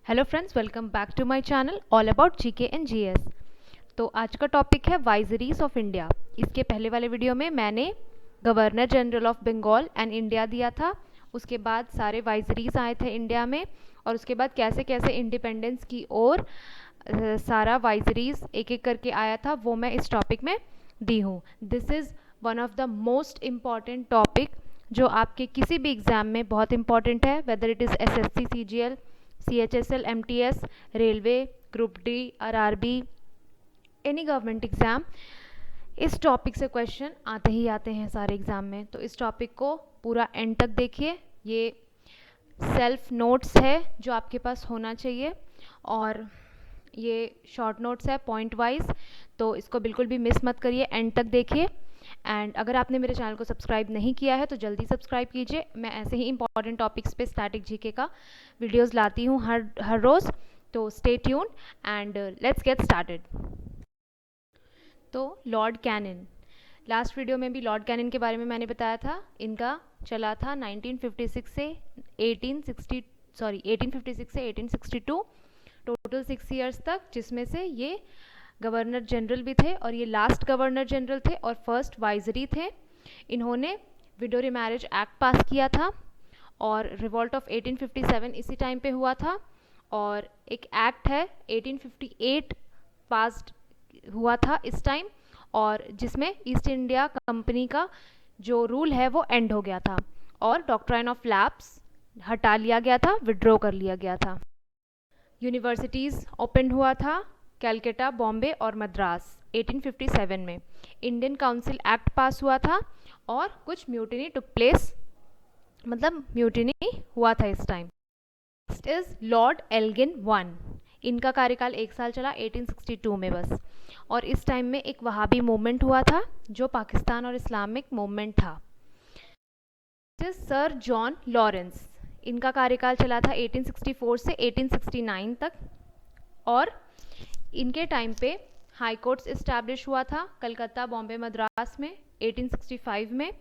Hello friends, welcome back to my channel all about GK and GS. तो आज का topic है वाइजरीज of India. इसके पहले वाले वीडियो में मैंने governor general of Bengal and India दिया था। उसके बाद सारे वाइजरीज आए थे इंडिया में, और उसके बाद कैसे कैसे इंडिपेंडेंस की ओर सारा वाइजरीज एक एक करके आया था, वो मैं इस टॉपिक में दी हूँ। This is one of the most important topic जो आपके किसी भी एग्ज़ाम में बहुत इंपॉर्टेंट है, whether it is SSC, CGL, CHSL, MTS, railway, group D, RRB, any government exam. इस टॉपिक से क्वेश्चन आते ही आते हैं सारे एग्ज़ाम में। तो इस टॉपिक को पूरा एंड तक देखिए। ये सेल्फ नोट्स है जो आपके पास होना चाहिए, और ये शॉर्ट नोट्स है पॉइंट वाइज, तो इसको बिल्कुल भी मिस मत करिए, एंड तक देखिए। एंड अगर आपने मेरे चैनल को सब्सक्राइब नहीं किया है तो जल्दी सब्सक्राइब कीजिए। मैं ऐसे ही इंपॉर्टेंट टॉपिक्स पे स्टैटिक जीके का वीडियोस लाती हूँ हर रोज़। तो stay tune and let's get started. तो लॉर्ड कैनिन, लास्ट वीडियो में भी लॉर्ड कैनिन के बारे में मैंने बताया था। इनका चला था 1956 से 1862, टोटल 6 ईयर्स तक, जिसमें से ये गवर्नर जनरल भी थे, और ये लास्ट गवर्नर जनरल थे और फर्स्ट वाइजरी थे। इन्होंने विडो रिमैरिज एक्ट पास किया था, और रिवॉल्ट ऑफ 1857 इसी टाइम पे हुआ था। और एक एक्ट है 1858 पास्ड हुआ था इस टाइम, और जिसमें ईस्ट इंडिया कंपनी का जो रूल है वो एंड हो गया था, और डॉक्ट्राइन ऑफ लैप्स हटा लिया गया था, विड्रॉ कर लिया गया था। यूनिवर्सिटीज़ ओपन हुआ था, कैलकाटा, बॉम्बे और मद्रास 1857 में। इंडियन काउंसिल एक्ट पास हुआ था, और कुछ म्यूटिनी टुक प्लेस, मतलब म्यूटिनी हुआ था इस time. Next is Lord Elgin one. इनका कार्यकाल 1 साल चला, 1862 में बस। और इस टाइम में एक वहाबी मूवमेंट हुआ था जो पाकिस्तान और इस्लामिक मूवमेंट था। सर जॉन लॉरेंस, इनका कार्यकाल चला था 1864 से 1869 तक, और इनके टाइम पे हाई कोर्ट्स इस्टेब्लिश हुआ था कलकत्ता, बॉम्बे, मद्रास में 1865 में,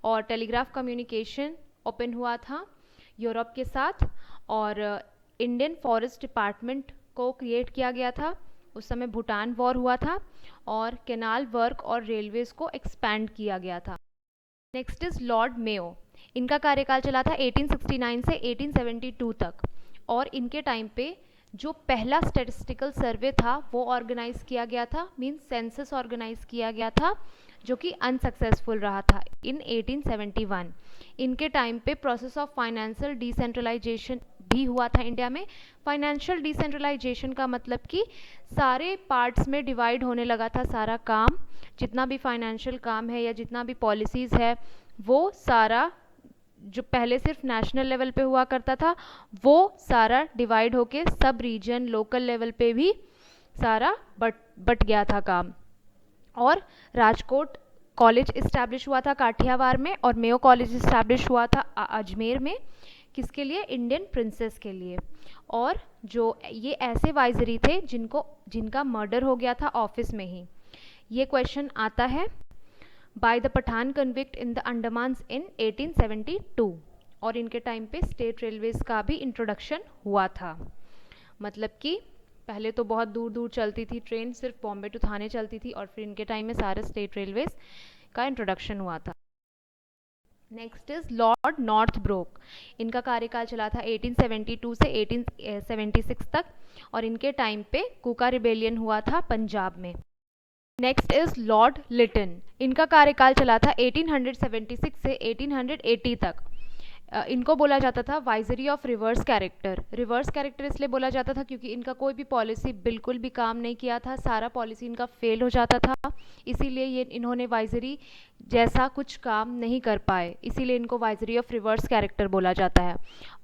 और टेलीग्राफ कम्युनिकेशन ओपन हुआ था यूरोप के साथ, और इंडियन फॉरेस्ट डिपार्टमेंट को क्रिएट किया गया था। उस समय भूटान वॉर हुआ था, और कैनाल वर्क और रेलवेज को एक्सपैंड किया गया था। Next is Lord Mayo. इनका कार्यकाल चला था 1869 से 1872 तक, और इनके टाइम पे जो पहला स्टैटिस्टिकल सर्वे था वो ऑर्गेनाइज किया गया था, मींस सेंसस ऑर्गेनाइज किया गया था, जो कि अनसक्सेसफुल रहा था इन 1871। इनके टाइम पे प्रोसेस ऑफ फाइनेंशियल डिसेंट्रलाइजेशन भी हुआ था इंडिया में। फाइनेंशियल डिसेंट्रलाइजेशन का मतलब कि सारे पार्ट्स में डिवाइड होने लगा था सारा काम, जितना भी फाइनेंशियल काम है या जितना भी पॉलिसीज़ है, वो सारा जो पहले सिर्फ नेशनल लेवल पे हुआ करता था वो सारा डिवाइड होके सब रीजन, लोकल लेवल पे भी सारा बट गया था काम। और राजकोट कॉलेज इस्टेब्लिश हुआ था काठियावाड़ में, और मेयो कॉलेज इस्टेब्लिश हुआ था अजमेर में। किसके लिए? इंडियन प्रिंसेस के लिए। और जो ये ऐसे वाइजरी थे जिनका मर्डर हो गया था ऑफिस में ही। ये क्वेश्चन आता है by the Pathan convict in the Andamans in 1872, और इनके टाइम पे स्टेट रेलवेज का भी इंट्रोडक्शन हुआ था। मतलब कि पहले तो बहुत दूर दूर चलती थी ट्रेन, सिर्फ बॉम्बे टू थाने चलती थी, और फिर इनके टाइम में सारे स्टेट रेलवेज का इंट्रोडक्शन हुआ था। Next is Lord north broke. इनका कार्यकाल चला था 1872 से 1876 तक, और इनके टाइम पे कूका रिबेलियन हुआ था पंजाब में। Next is Lord Lytton. इनका कार्यकाल चला था 1876 से 1880 तक। इनको बोला जाता था viceroy of reverse character. Reverse character इसलिए बोला जाता था क्योंकि इनका कोई भी पॉलिसी बिल्कुल भी काम नहीं किया था, सारा पॉलिसी इनका फेल हो जाता था, इसीलिए ये इन्होंने वाइजरी जैसा कुछ काम नहीं कर पाए, इसीलिए इनको वाइजरी ऑफ रिवर्स कैरेक्टर बोला जाता है।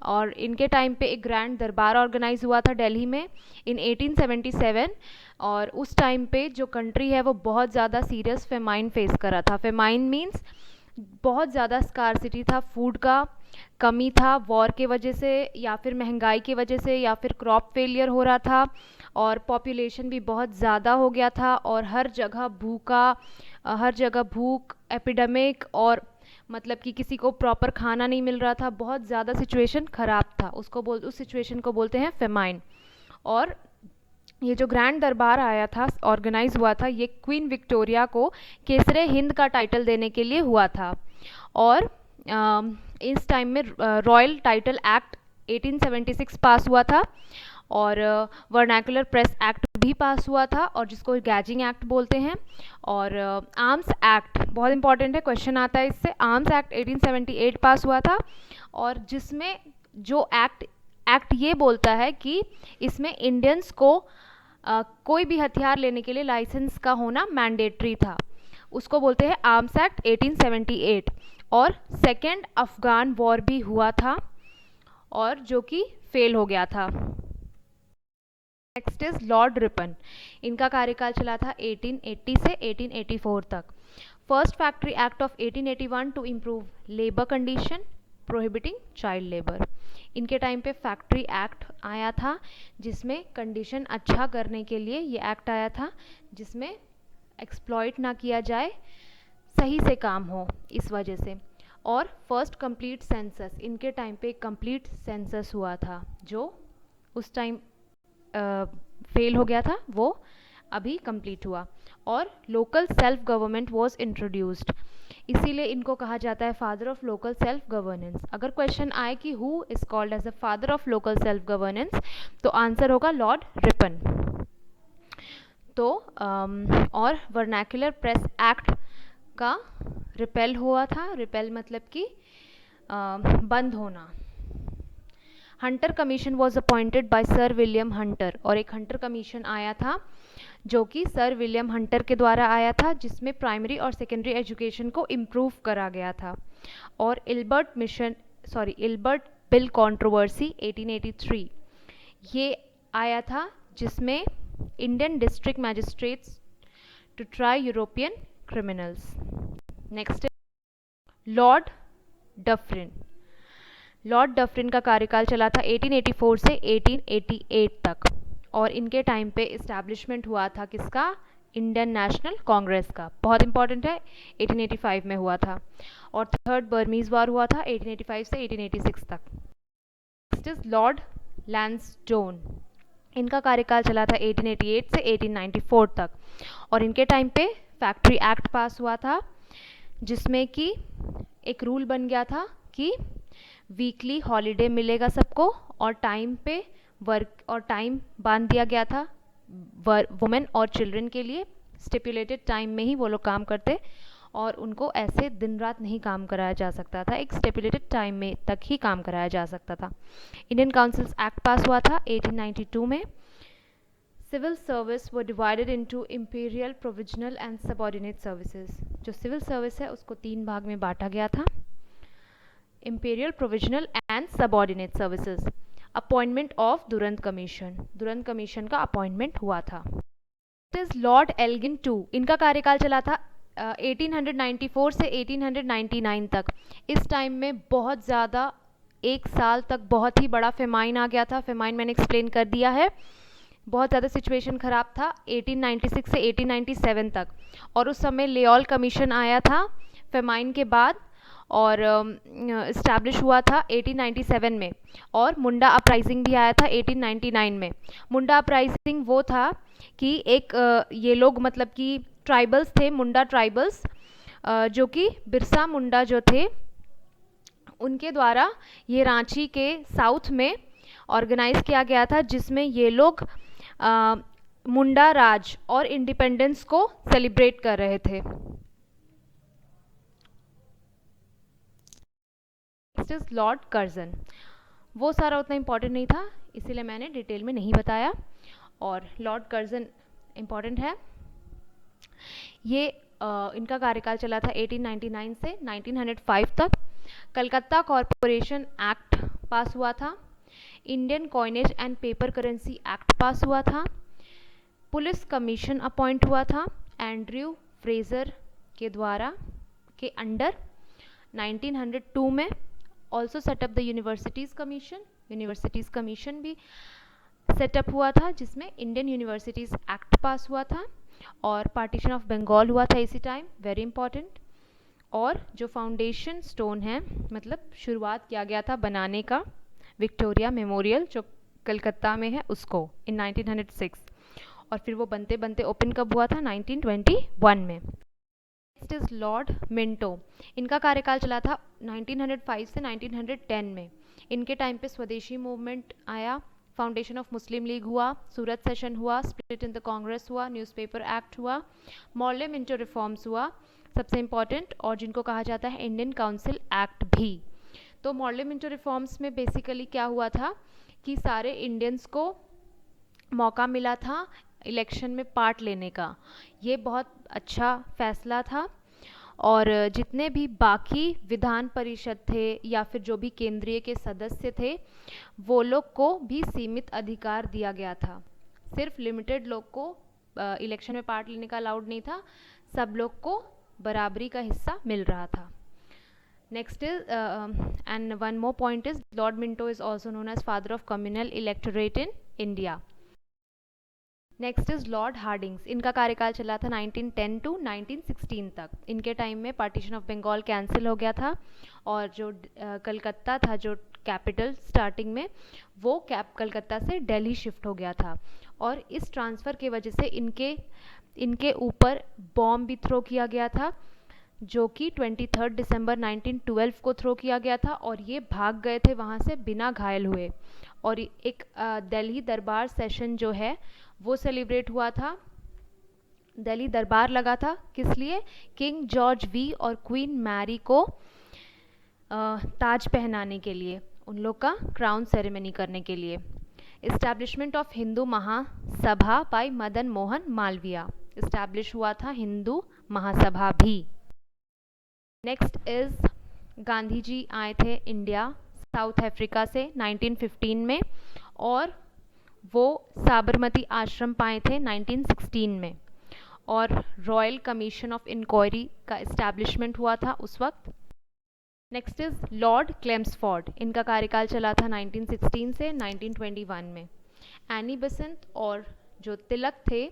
और इनके टाइम पे एक ग्रैंड दरबार ऑर्गेनाइज हुआ था दिल्ली में इन 1877, और उस टाइम पे जो कंट्री है वो बहुत ज़्यादा सीरियस फेमाइन फेस कर रहा था। फेमाइन मीन्स बहुत ज़्यादा स्कारसिटी था, फूड का कमी था, वॉर के वजह से या फिर महंगाई की वजह से या फिर क्रॉप फेलियर हो रहा था, और पॉपुलेशन भी बहुत ज़्यादा हो गया था, और हर जगह भूख, एपिडेमिक, और मतलब कि किसी को प्रॉपर खाना नहीं मिल रहा था, बहुत ज़्यादा सिचुएशन ख़राब था, उस सिचुएशन को बोलते हैं फेमाइन। और ये जो ग्रैंड दरबार आया था, ऑर्गेनाइज हुआ था, ये क्वीन विक्टोरिया को केसरे हिंद का टाइटल देने के लिए हुआ था। और इस टाइम में रॉयल टाइटल एक्ट 1876 पास हुआ था, और वर्नैकुलर प्रेस एक्ट भी पास हुआ था, और जिसको गैजिंग एक्ट बोलते हैं। और आर्म्स एक्ट बहुत इंपॉर्टेंट है, क्वेश्चन आता है इससे। आर्म्स एक्ट 1878 पास हुआ था, और जिसमें जो एक्ट ये बोलता है कि इसमें इंडियंस को कोई भी हथियार लेने के लिए लाइसेंस का होना मैंडेटरी था, उसको बोलते हैं आर्म्स एक्ट 1878। और सेकेंड अफगान वॉर भी हुआ था, और जो कि फेल हो गया था। Next is Lord Ripon. इनका कार्यकाल चला था 1880 से 1884 तक। First factory act of 1881 to improve labour condition, prohibiting child labour. इनके टाइम पे फैक्ट्री एक्ट आया था, जिसमें कंडीशन अच्छा करने के लिए ये एक्ट आया था, जिसमें एक्सप्लॉइट ना किया जाए, सही से काम हो, इस वजह से। और फर्स्ट कंप्लीट सेंसस, इनके टाइम पे कंप्लीट सेंसस हुआ था, जो उस टाइम फेल हो गया था, वो अभी कंप्लीट हुआ। और local self government was introduced, इसीलिए इनको कहा जाता है father of local self governance. अगर क्वेश्चन आए कि who is called as the father of local self governance, तो आंसर होगा लॉर्ड रिपन। तो और वर्नैकुलर प्रेस एक्ट का रिपेल हुआ था, रिपेल मतलब कि बंद होना। Hunter commission was appointed by sir William Hunter, और एक हंटर कमीशन आया था जो कि सर विलियम हंटर के द्वारा आया था, जिसमें प्राइमरी और सेकेंडरी एजुकेशन को इम्प्रूव करा गया था। और इल्बर्ट बिल कंट्रोवर्सी 1883 ये आया था, जिसमें Indian district magistrates to try European criminals. Next Lord Dufferin. Lord Dufferin का कार्यकाल चला था 1884 से 1888 तक, और इनके टाइम पे इस्टेब्लिशमेंट हुआ था किसका? इंडियन नेशनल कांग्रेस का। बहुत इंपॉर्टेंट है, 1885 में हुआ था। और थर्ड बर्मीज वॉर हुआ था 1885 से 1886 तक। Next is Lord Lansdowne. इनका कार्यकाल चला था 1888 से 1894 तक, और इनके टाइम पे फैक्ट्री एक्ट पास हुआ था, जिसमें कि एक रूल बन गया था कि वीकली हॉलीडे मिलेगा सबको, और टाइम पे वर्क और टाइम बांध दिया गया था वुमेन और चिल्ड्रन के लिए। स्टिपुलेटेड टाइम में ही वो लोग काम करते, और उनको ऐसे दिन रात नहीं काम कराया जा सकता था, एक स्टिपुलेटेड टाइम में तक ही काम कराया जा सकता था। इंडियन काउंसिल्स एक्ट पास हुआ था 1892 में। सिविल सर्विस वो divided into imperial, provisional and subordinate services. जो सिविल सर्विस है उसको 3 भाग में बांटा गया था, imperial, provisional and subordinate services. Appointment of Durand commission, Durand commission का अपॉइंटमेंट हुआ था। Is Lord Elgin two. इनका कार्यकाल चला था 1894 से 1899 तक। इस टाइम में बहुत ज़्यादा, 1 साल तक बहुत ही बड़ा फेमाइन आ गया था। फेमाइन मैंने एक्सप्लेन कर दिया है, बहुत ज़्यादा सिचुएशन ख़राब था 1896 से 1897 तक। और उस समय लेऑल कमीशन आया था फेमाइन के बाद, और इस्टेब्लिश हुआ था 1897 में। और मुंडा अपराइजिंग भी आया था 1899 में। मुंडा अपराइजिंग वो था कि एक ये लोग मतलब कि ट्राइबल्स थे, मुंडा ट्राइबल्स, जो कि बिरसा मुंडा जो थे उनके द्वारा ये रांची के साउथ में ऑर्गेनाइज किया गया था, जिसमें ये लोग मुंडा राज और इंडिपेंडेंस को सेलिब्रेट कर रहे थे। Next is Lord Curzon. वो सारा उतना इम्पोर्टेंट नहीं था, इसीलिए मैंने डिटेल में नहीं बताया। और लॉर्ड कर्जन इम्पॉर्टेंट है। ये इनका कार्यकाल चला था 1899 से 1905 तक। कलकत्ता कॉरपोरेशन एक्ट पास हुआ था। Indian coinage and paper currency act pass हुआ था। पुलिस कमीशन अपॉइंट हुआ था एंड्रयू फ्रेजर के द्वारा के अंडर 1902 में। Also setup the universities commission, universities commission भी सेटअप हुआ था, जिसमें इंडियन यूनिवर्सिटीज़ एक्ट पास हुआ था। और पार्टीशन ऑफ बंगाल हुआ था इसी टाइम, वेरी इंपॉर्टेंट। और जो फाउंडेशन स्टोन है, मतलब शुरुआत किया गया था बनाने का विक्टोरिया मेमोरियल जो कलकत्ता में है, उसको इन 1906, और फिर वो बनते बनते ओपन कब हुआ था? 1921 में। Next is Lord Minto. इनका कार्यकाल चला था 1905 से 1910 में। इनके टाइम पे स्वदेशी मूवमेंट आया, फाउंडेशन ऑफ मुस्लिम लीग हुआ, सूरत सेशन हुआ, स्प्लिट इन द कांग्रेस हुआ, न्यूज़पेपर एक्ट हुआ, मॉर्ले मिंटो रिफॉर्म्स हुआ, सबसे इंपॉर्टेंट, और जिनको कहा जाता है इंडियन काउंसिल एक्ट भी। तो मॉर्ले मिंटो रिफॉर्म्स में बेसिकली क्या हुआ था कि सारे इंडियंस को मौका मिला था इलेक्शन में पार्ट लेने का। ये बहुत अच्छा फैसला था, और जितने भी बाकी विधान परिषद थे या फिर जो भी केंद्रीय के सदस्य थे, वो लोग को भी सीमित अधिकार दिया गया था। सिर्फ लिमिटेड लोग को इलेक्शन में पार्ट लेने का अलाउड नहीं था, सब लोग को बराबरी का हिस्सा मिल रहा था। Next is, and one more point is, Lord Minto is also known as father of communal electorate in India. Next is Lord Hardinge. इनका कार्यकाल चला था 1910 टू 1916 तक। इनके टाइम में पार्टीशन ऑफ बंगाल कैंसिल हो गया था, और जो कलकत्ता था जो कैपिटल स्टार्टिंग में, वो कलकत्ता से दिल्ली शिफ्ट हो गया था, और इस ट्रांसफ़र के वजह से इनके ऊपर बॉम्ब भी थ्रो किया गया था, जो कि 23 दिसंबर 1912 को थ्रो किया गया था, और ये भाग गए थे वहाँ से बिना घायल हुए। और एक दिल्ली दरबार सेशन जो है वो सेलिब्रेट हुआ था, दिल्ली दरबार लगा था, किस लिए? किंग जॉर्ज वी और क्वीन मैरी को ताज पहनाने के लिए, उन लोग का क्राउन सेरेमनी करने के लिए। Establishment of Hindu Mahasabha by Madan Mohan Malaviya, establish हुआ था हिंदू महासभा भी। नेक्स्ट इज, गांधी जी आए थे इंडिया साउथ अफ्रीका से 1915 में, और वो साबरमती आश्रम पाए थे 1916 में, और रॉयल कमीशन ऑफ इंक्वायरी का इस्टेब्लिशमेंट हुआ था उस वक्त। Next is Lord Chelmsford. इनका कार्यकाल चला था 1916 से 1921 में। एनी बेसेंट और जो तिलक थे,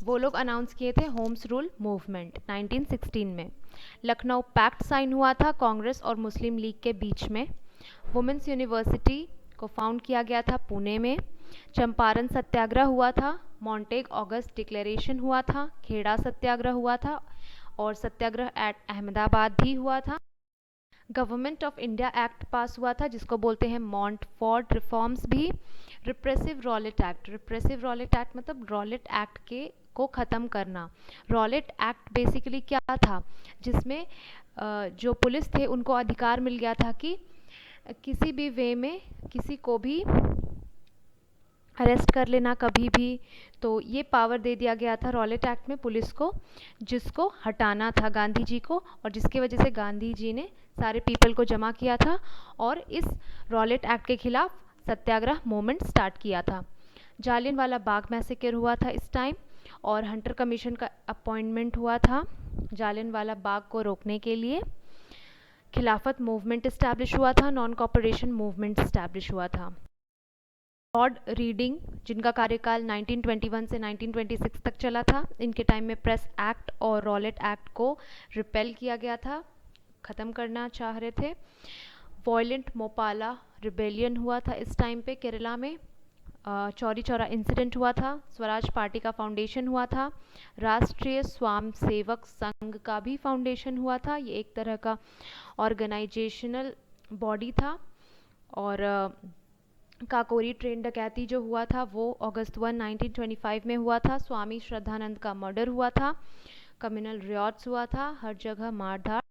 वो लोग अनाउंस किए थे होम्स रूल मूवमेंट 1916 में। लखनऊ पैक्ट साइन हुआ था कांग्रेस और मुस्लिम लीग के बीच में। वुमेंस यूनिवर्सिटी को फाउंड किया गया था पुणे में। चंपारण सत्याग्रह हुआ था, मॉन्टेग ऑगस्ट डिक्लेरेशन हुआ था, खेड़ा सत्याग्रह हुआ था, और सत्याग्रह एट अहमदाबाद भी हुआ था। Government of India act pass हुआ था, जिसको बोलते हैं मॉन्टफोर्ट रिफॉर्म्स भी। रिप्रेसिव रॉलेट एक्ट मतलब रॉलेट एक्ट के को ख़त्म करना। रॉलेट एक्ट बेसिकली क्या था, जिसमें जो पुलिस थे उनको अधिकार मिल गया था कि किसी भी वे में किसी को भी अरेस्ट कर लेना कभी भी, तो ये पावर दे दिया गया था रॉलेट एक्ट में पुलिस को, जिसको हटाना था गांधी जी को, और जिसकी वजह से गांधी जी ने सारे पीपल को जमा किया था और इस रॉलेट एक्ट के खिलाफ सत्याग्रह मूवमेंट स्टार्ट किया था। जालियनवाला बाग मैसेकर हुआ था इस टाइम, और हंटर कमीशन का अपॉइंटमेंट हुआ था जालियनवाला बाग को रोकने के लिए। खिलाफत मूवमेंट इस्टेब्लिश हुआ था, नॉन कॉपरेशन मूवमेंट इस्टेब्लिश हुआ था। लॉर्ड रीडिंग, जिनका कार्यकाल 1921 से 1926 तक चला था, इनके टाइम में प्रेस एक्ट और रॉलेट एक्ट को रिपेल किया गया था, ख़त्म करना चाह रहे थे। वॉयलेंट मोपाला रिबेलियन हुआ था इस टाइम पे केरला में। चौरी चौरा इंसिडेंट हुआ था। स्वराज पार्टी का फाउंडेशन हुआ था। राष्ट्रीय स्वयं सेवक संघ का भी फाउंडेशन हुआ था। ये एक तरह का ऑर्गेनाइजेशनल बॉडी था। और काकोरी ट्रेन डकैती जो हुआ था वो अगस्त 1 1925 में हुआ था। स्वामी श्रद्धानंद का मर्डर हुआ था। कम्युनल रियॉट्स हुआ था, हर जगह मारधाड़।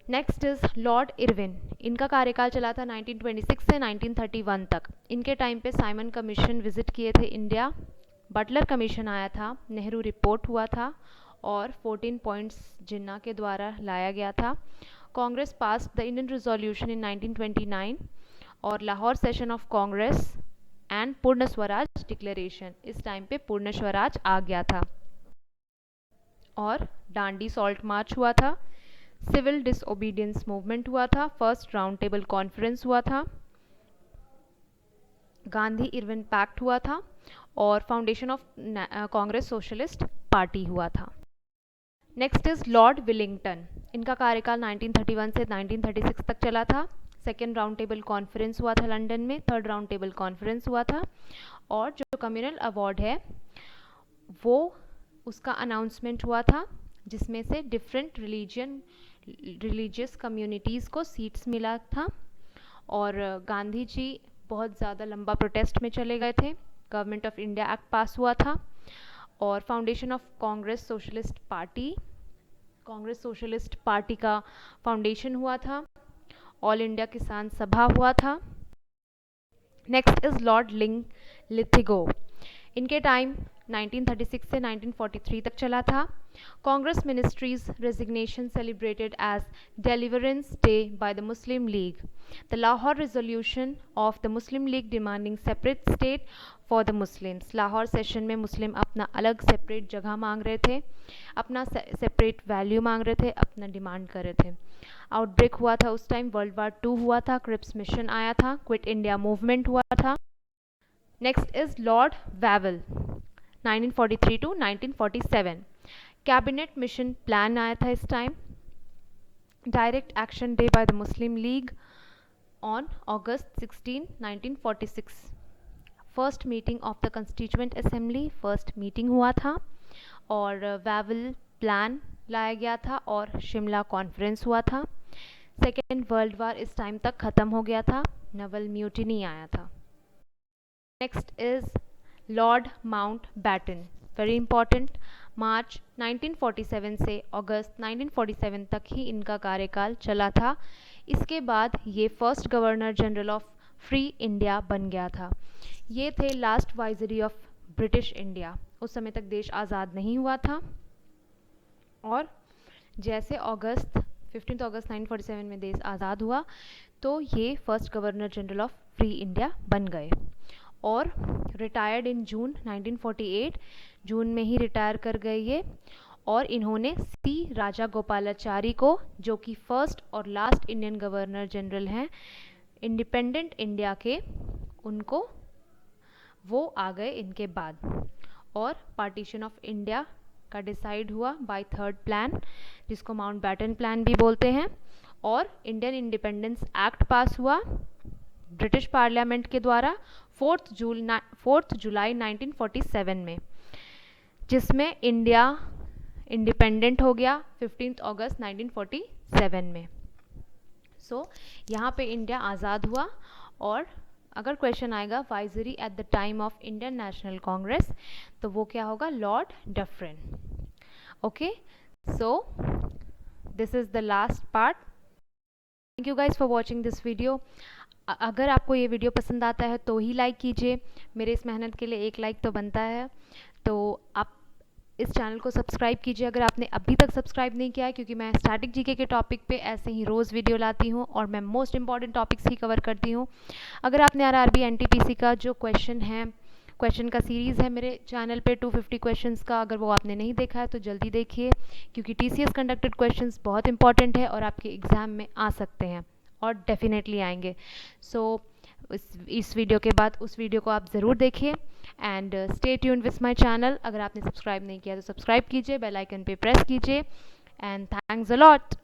Next is Lord Irwin. इनका कार्यकाल चला था 1926 से 1931 तक। इनके टाइम पे साइमन कमीशन विजिट किए थे इंडिया, बटलर कमीशन आया था, नेहरू रिपोर्ट हुआ था, और 14 पॉइंट्स जिन्ना के द्वारा लाया गया था। कांग्रेस पास द इंडियन रिजोल्यूशन इन 1929, और Lahore session of Congress and पूर्ण स्वराज डिक्लेरेशन, इस टाइम पे पूर्ण स्वराज आ गया था। और डांडी सॉल्ट मार्च हुआ था। सिविल डिसओबीडियंस मूवमेंट हुआ था। फर्स्ट राउंड टेबल कॉन्फ्रेंस हुआ था। गांधी इरविन पैक्ट हुआ था, और foundation of Congress socialist party हुआ था। Next is Lord Willingdon. इनका कार्यकाल 1931 से 1936 तक चला था। सेकेंड राउंड टेबल कॉन्फ्रेंस हुआ था लंदन में, थर्ड राउंड टेबल कॉन्फ्रेंस हुआ था, और जो कम्युनल अवार्ड है वो उसका अनाउंसमेंट हुआ था, जिसमें से डिफरेंट रिलीजियस कम्युनिटीज़ को सीट्स मिला था। और गांधी जी बहुत ज़्यादा लंबा प्रोटेस्ट में चले गए थे। Government of India act pass हुआ था, और foundation of Congress socialist party का फाउंडेशन हुआ था। ऑल इंडिया किसान सभा हुआ था। Next is Lord Linlithgow. इनके टाइम 1936 से 1943 तक चला था। Congress ministries resignation celebrated as deliverance day by the Muslim League. The Lahore resolution of the Muslim League demanding separate state for the Muslims. Lahore session में मुस्लिम अपना अलग सेपरेट जगह मांग रहे थे, अपना सेपरेट वैल्यू मांग रहे थे, अपना डिमांड कर रहे थे। आउटब्रेक हुआ था उस टाइम, वर्ल्ड वार 2 हुआ था, क्रिप्स मिशन आया था, क्विट इंडिया मूवमेंट हुआ था। Next is Lord Wavell 1943 to 1947। Cabinet mission plan आया था इस time. Direct action day by the Muslim League on August 16, 1946। First meeting of the constituent assembly, first meeting हुआ था, और वेवल प्लान लाया गया था, और शिमला कॉन्फ्रेंस हुआ था। सेकेंड वर्ल्ड वार इस टाइम तक ख़त्म हो गया था, नवल म्यूटिनी आया था। Next is Lord Mountbatten, very important. March 1947 से अगस्त 1947 तक ही इनका कार्यकाल चला था। इसके बाद ये first governor general of free India बन गया था। ये थे लास्ट वाइजरी ऑफ ब्रिटिश इंडिया। उस समय तक देश आज़ाद नहीं हुआ था, और जैसे 15 अगस्त 1947 में देश आज़ाद हुआ तो ये first governor general of free India बन गए, और रिटायर्ड इन जून 1948, जून में ही रिटायर कर गए ये। और इन्होंने सी राजा गोपालाचारी को, जो कि फर्स्ट और लास्ट इंडियन गवर्नर जनरल हैं इंडिपेंडेंट इंडिया के, उनको वो आ गए इनके बाद। और पार्टीशन ऑफ इंडिया का डिसाइड हुआ बाय थर्ड प्लान, जिसको माउंट बैटन प्लान भी बोलते हैं। और इंडियन इंडिपेंडेंस एक्ट पास हुआ ब्रिटिश पार्लियामेंट के द्वारा 4 जुलाई 1947 में, जिसमें इंडिया इंडिपेंडेंट हो गया 15 अगस्त 1947 में। यहाँ पे इंडिया आज़ाद हुआ। और अगर क्वेश्चन आएगा viceroy at the time of Indian national Congress, तो वो क्या होगा, Lord Dufferin. Okay, so this is the last part. Thank you guys for watching this video. अगर आपको ये वीडियो पसंद आता है तो ही लाइक कीजिए, मेरे इस मेहनत के लिए एक लाइक तो बनता है। तो आप इस चैनल को सब्सक्राइब कीजिए अगर आपने अभी तक सब्सक्राइब नहीं किया है, क्योंकि मैं स्टैटिक जीके के टॉपिक पे ऐसे ही रोज़ वीडियो लाती हूँ, और मैं मोस्ट इंपॉर्टेंट टॉपिक्स ही कवर करती हूँ। अगर आपने आरआरबी एनटीपीसी का जो क्वेश्चन का सीरीज़ है मेरे चैनल पे 250 क्वेश्चंस का, अगर वो आपने नहीं देखा है तो जल्दी देखिए, क्योंकि टीसीएस कंडक्टेड क्वेश्चंस बहुत इंपॉर्टेंट है और आपके एग्ज़ाम में आ सकते हैं, और डेफिनेटली आएंगे। सो इस वीडियो के बाद उस वीडियो को आप ज़रूर देखिए, and stay tuned with my channel. अगर आपने सब्सक्राइब नहीं किया तो सब्सक्राइब कीजिए, बेल आइकन पे प्रेस कीजिए, एंड थैंक्स अ लॉट।